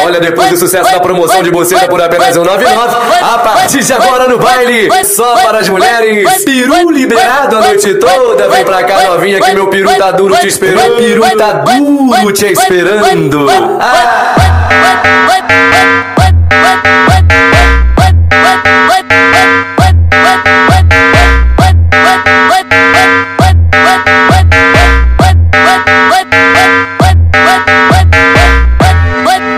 Olha, depois do sucesso da promoção de buceta por apenas R$1,99, a partir de agora no baile, só para as mulheres, peru liberado a noite toda. Vem pra cá, novinha, que meu peru tá duro te esperando. Peru tá duro te esperando.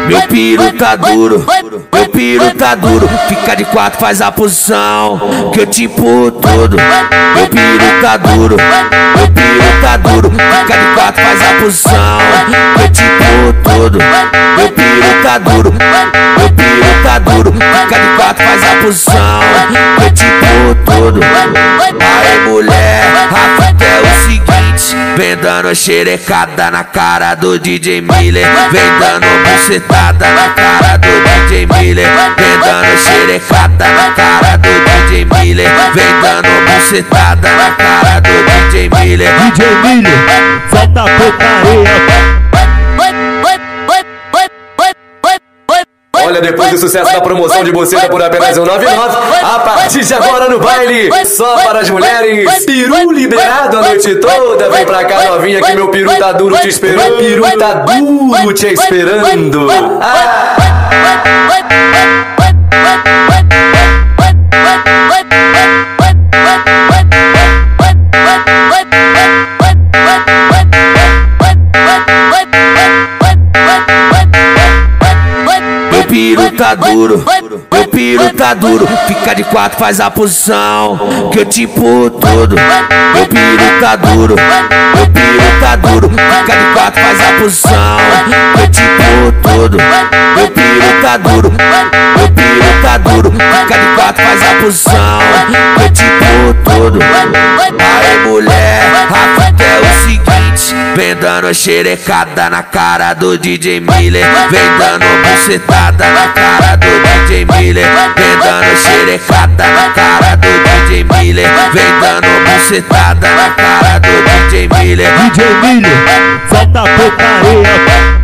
Meu piru tá duro, meu piru tá duro. Fica de quatro, faz a posição, que eu te empurro tudo. Meu piru tá duro, meu piru tá duro. Fica de quatro, faz a posição, que eu te empurro tudo. Meu piru tá duro, meu piru tá duro. Fica de quatro, faz a posição, que eu te empurro tudo. Aí mulher, a fita é o seguinte: vem dando xerecada na cara do DJ Miller. Vem dando bucetada na cara do DJ Miller. Vem dando xerecada na cara do DJ Miller. Vem dando bucetada na cara do DJ Miller. DJ Miller, solta a putaria. Olha, depois do sucesso da promoção de buceta por apenas R$1,99, a partir de agora no baile, só para as mulheres, peru liberado a noite toda. Vem pra cá, novinha, que meu peru tá duro te esperando. Peru tá duro te esperando. Meu piru tá duro, meu piru tá duro. Fica de quatro, faz a posição, que eu te empurro tudo. Meu piru tá duro, meu piru tá duro. Fica de quatro, faz a posição, que eu te empurro tudo. Meu piru tá duro, meu piru tá duro. Fica de quatro, faz a posição, que eu te empurro tudo. Aí mulher, a fita é o seguinte: vem dando xerecada na cara do DJ Miller. Vem dando bucetada na cara do DJ Miller. Vem dando xerecada na cara do DJ Miller. Vem dando bucetada na cara do DJ Miller. DJ Miller, solta a putaria.